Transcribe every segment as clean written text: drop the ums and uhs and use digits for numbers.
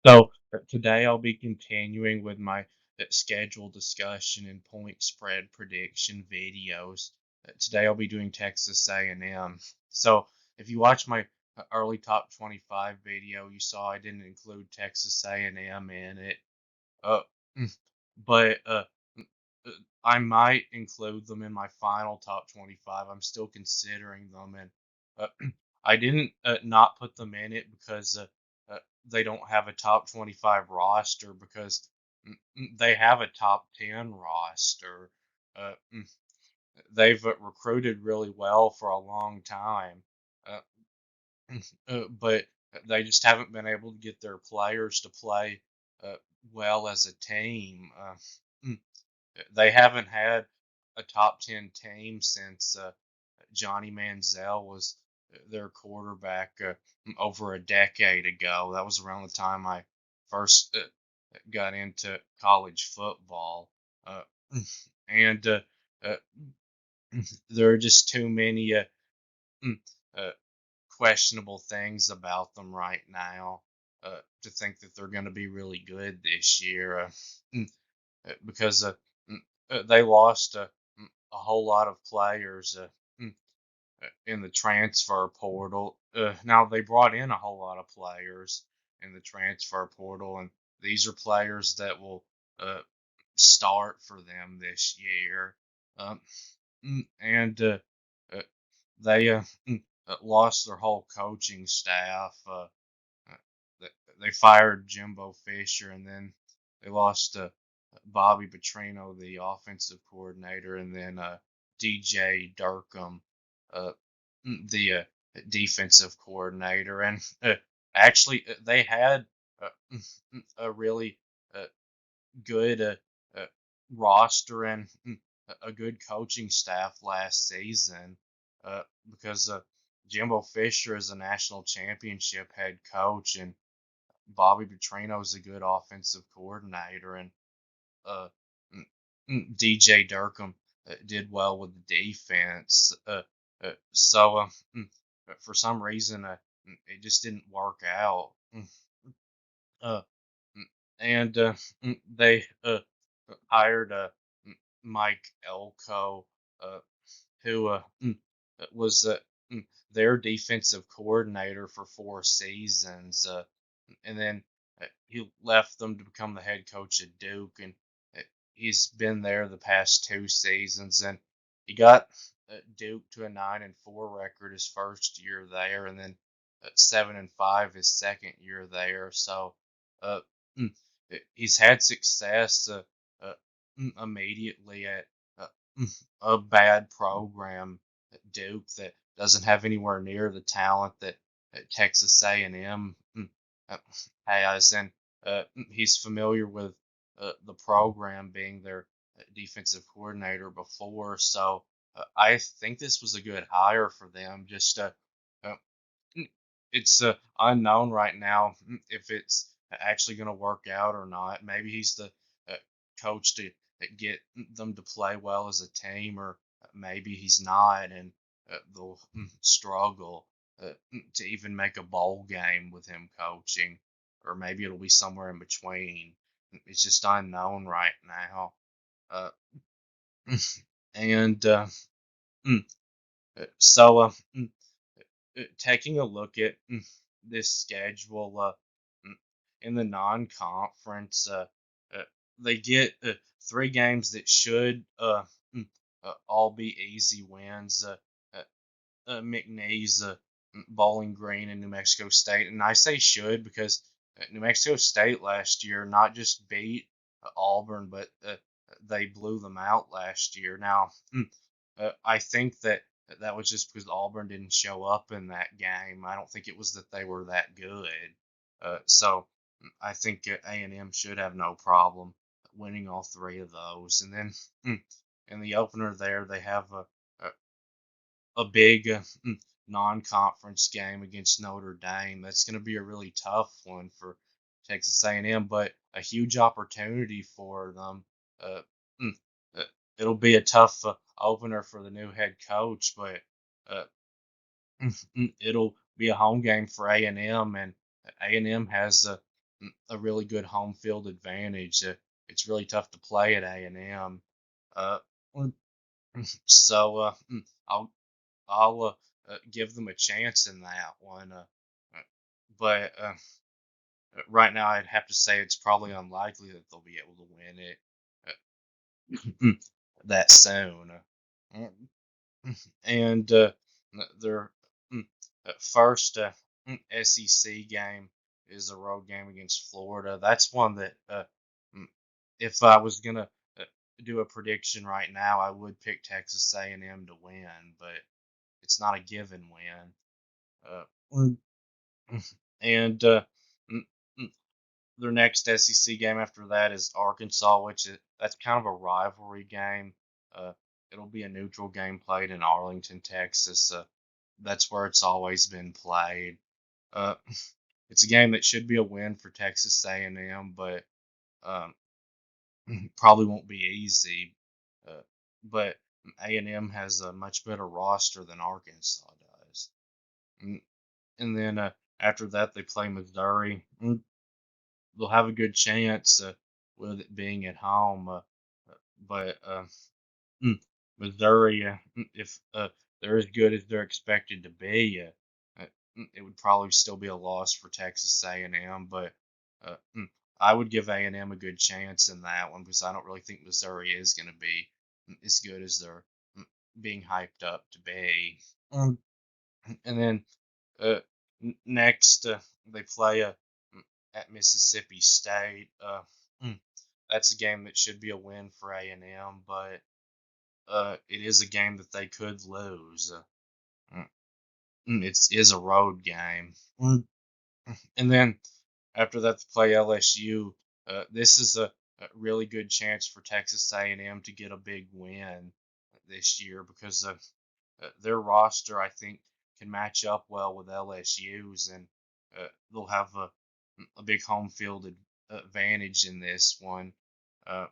Today I'll be continuing with my schedule discussion and point spread prediction videos. Today I'll be doing Texas A&M. So if you watch my early top 25 video, you saw I didn't include Texas A&M in it. Uh, mm, but mm, uh, I might include them in my final top 25. I'm still considering them, and uh, I didn't not put them in it because they don't have a top 25 roster because they have a top 10 roster. Uh, mm, they've recruited really well for a long time, uh, but they just haven't been able to get their players to play uh, well as a team. Mm, they haven't had a top 10 team since Johnny Manziel was their quarterback over a decade ago. That was around the time I first got into college football. Uh, and uh, there are just too many mm, uh, questionable things about them right now to think that they're going to be really good this year mm, because mm, they lost a whole lot of players in the transfer portal. Now they brought in a whole lot of players in the transfer portal, and these are players that will uh, start for them this year. Um, and uh, they lost their whole coaching staff. Uh, they fired Jimbo Fisher, and then they lost Bobby Petrino, the offensive coordinator, and then DJ Durkham, uh, the defensive coordinator. And actually, they had uh, a really uh, good uh, roster and a good coaching staff last season because Jimbo Fisher is a national championship head coach and Bobby Petrino is a good offensive coordinator and uh, DJ Durkham did well with the defense. For some reason, it just didn't work out. Uh, and they hired Mike Elko, uh, who was their defensive coordinator for 4 seasons, and then he left them to become the head coach at Duke, and uh, he's been there the past 2 seasons, and he got Duke to a 9-4 record his first year there, and then 7-5 his second year there. So uh, mm, he's had success uh, immediately at uh, a bad program at Duke that doesn't have anywhere near the talent that Texas A&M uh, has, and he's familiar with the program being their defensive coordinator before. So I think this was a good hire for them. Just uh, it's unknown right now if it's actually going to work out or not. Maybe he's the uh, coach to get them to play well as a team, or maybe he's not, and they'll struggle to even make a bowl game with him coaching, or maybe it'll be somewhere in between. It's just unknown right now. Uh, and mm, so, taking a look at this schedule mm, in the non-conference, uh, they get 3 games that should all be easy wins. McNeese, Bowling Green, and New Mexico State, and I say should because New Mexico State last year not just beat Auburn, but they blew them out last year. Now, I think that that was just because Auburn didn't show up in that game. I don't think it was that they were that good. So I think A&M should have no problem winning all 3 of those. And then in the opener there, they have a big non-conference game against Notre Dame. That's going to be a really tough one for Texas A&M, but a huge opportunity for them. Uh, mm, uh, it'll be a tough opener for the new head coach, but uh, it'll be a home game for A&M, and A&M has a really good home field advantage. It's really tough to play at A&M. Uh, mm, so I'll give them a chance in that one. Uh, but right now, I'd have to say it's probably unlikely that they'll be able to win it that soon. Uh, and their first SEC game is a road game against Florida. That's one that, mm, if I was gonna uh, do a prediction right now, I would pick Texas A&M to win, but it's not a given win. Uh, Mm. and mm, mm, their next SEC game after that is Arkansas, that's kind of a rivalry game. Uh, it'll be a neutral game played in Arlington, Texas. That's where it's always been played. Uh, it's a game that should be a win for Texas A&M, but um, probably won't be easy. But A&M has a much better roster than Arkansas does. Mm, And then after that, they play Missouri. They'll have a good chance with it being at home. But mm, Missouri, if they're as good as they're expected to be, it would probably still be a loss for Texas A&M. But uh, I would give A&M a good chance in that one because I don't really think Missouri is going to be as good as they're being hyped up to be. Mm, And then uh, next, they play at Mississippi State. Mm, that's a game that should be a win for A&M, but it is a game that they could lose. Mm, it is a road game. And then after that, they play LSU. This is a really good chance for Texas A&M to get a big win this year because their roster, I think, can match up well with LSU's, and they'll have a big home field advantage in this one. Uh,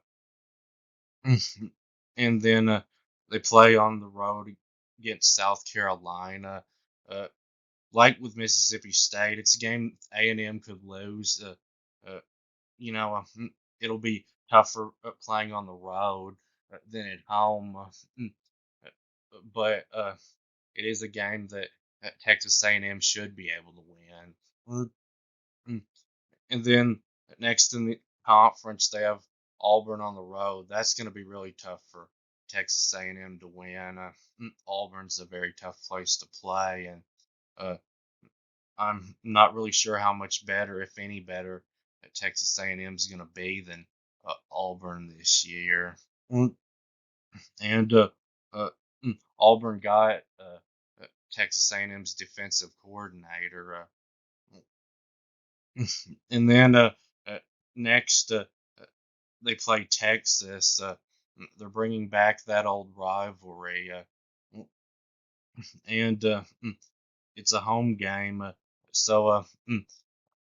and then they play on the road against South Carolina. Uh, like with Mississippi State, it's a game A&M could lose. Uh, you know, it'll be tougher playing on the road than at home. But it is a game that Texas A&M should be able to win. Mm. And then next in the conference, they have Auburn on the road. That's going to be really tough for Texas A&M to win. Auburn's a very tough place to play, and uh, I'm not really sure how much better, if any better, that Texas A&M is going to be than Auburn this year. Mm. And uh, Auburn got Texas A&M's defensive coordinator. And then uh, next, uh, they play Texas. They're bringing back that old rivalry, and it's a home game. So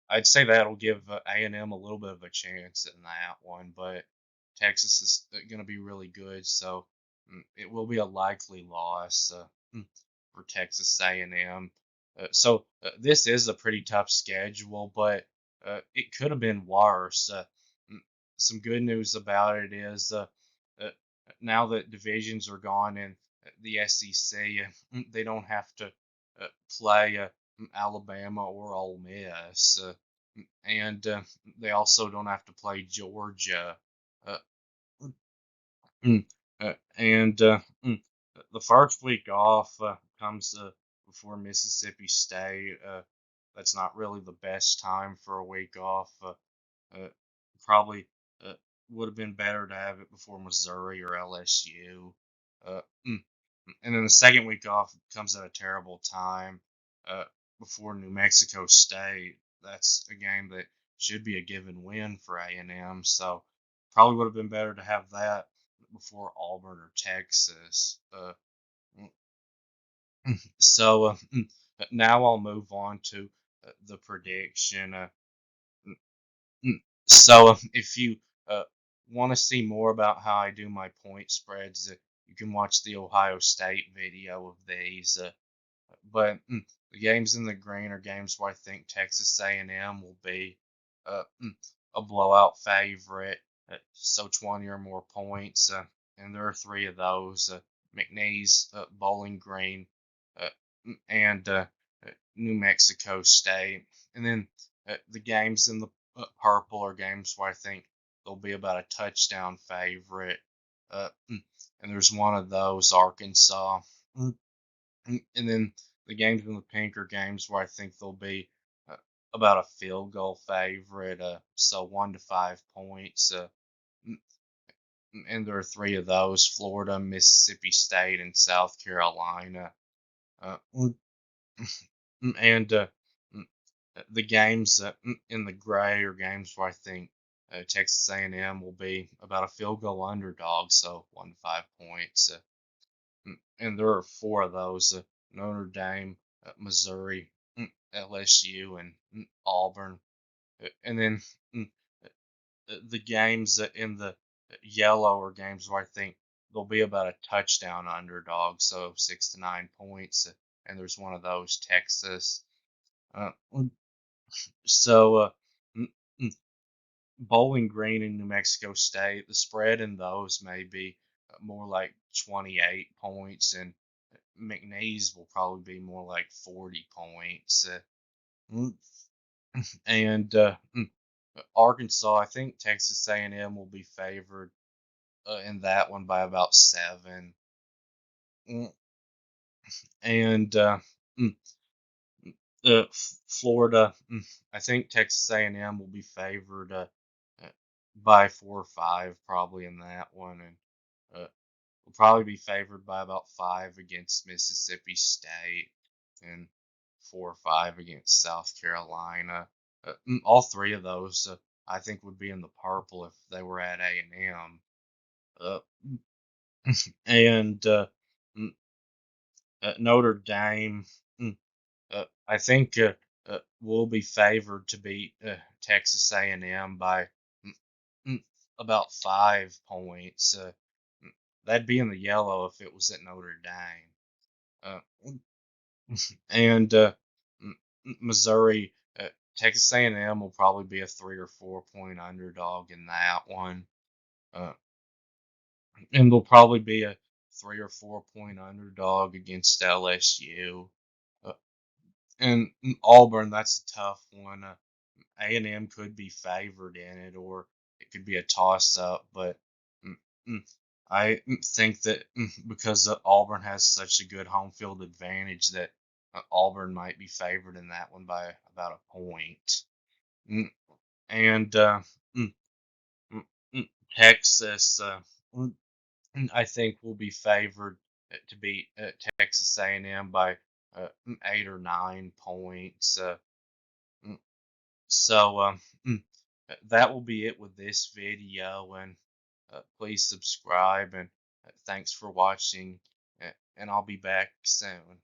I'd say that'll give A&M a little bit of a chance in that one, but Texas is going to be really good, so it will be a likely loss for Texas A&M. So this is a pretty tough schedule, but it could have been worse. Mm, some good news about it is uh, now that divisions are gone in the SEC, they don't have to play Alabama or Ole Miss, and they also don't have to play Georgia. Uh, mm, and the first week off comes before Mississippi State. That's not really the best time for a week off. Uh, Probably uh, would have been better to have it before Missouri or LSU. Uh, mm, and then the second week off comes at a terrible time uh, before New Mexico State. That's a game that should be a given win for A&M. So probably would have been better to have that before Auburn or Texas. So now I'll move on to the prediction. So if you uh, want to see more about how I do my point spreads, you can watch the Ohio State video of these. But the games in the green are games where I think Texas A&M will be a blowout favorite, so 20 or more points. And there are three of those: McNeese, Bowling Green, uh, and New Mexico State. And then the games in the purple are games where I think there'll be about a touchdown favorite. And there's one of those, Arkansas. Mm, and then the games in the pink are games where I think there'll be uh, about a field goal favorite, so 1 to 5 points. And there are three of those: Florida, Mississippi State, and South Carolina. And the games in the gray are games where I think Texas A&M will be about a field goal underdog, so 1 to 5 points. And there are four of those: Notre Dame, Missouri, LSU, and Auburn. And then mm, the games in the yellow are games where I think there'll be about a touchdown underdog, so 6 to 9 points. And there's one of those, Texas. Uh, so mm, mm, Bowling Green and New Mexico State, the spread in those may be more like 28 points, and McNeese will probably be more like 40 points. Mm, and Arkansas, I think Texas A&M will be favored in that one by about 7. Mm, And mm, Florida, I think Texas A&M will be favored uh, by 4 or 5 probably in that one, and will probably be favored by about 5 against Mississippi State, and 4 or 5 against South Carolina. All three of those, I think, would be in the purple if they were at A&M. Uh, and mm, Notre Dame, I think, will be favored to beat Texas A&M by mm, mm, about 5 points. That'd be in the yellow if it was at Notre Dame. Uh, and Missouri, Texas A&M will probably be a 3 or 4 point underdog in that one, uh, and they'll probably be a 3 or 4 point underdog against LSU. Uh, and Auburn, that's a tough one. A&M could be favored in it, or it could be a toss-up. But mm, mm, I think that because Auburn has such a good home field advantage, that Auburn might be favored in that one by about a point. Mm, And mm, mm, Texas, I think, will be favored to beat Texas A&M by 8 or 9 points. Mm, So that will be it with this video, and please subscribe, and thanks for watching, and I'll be back soon.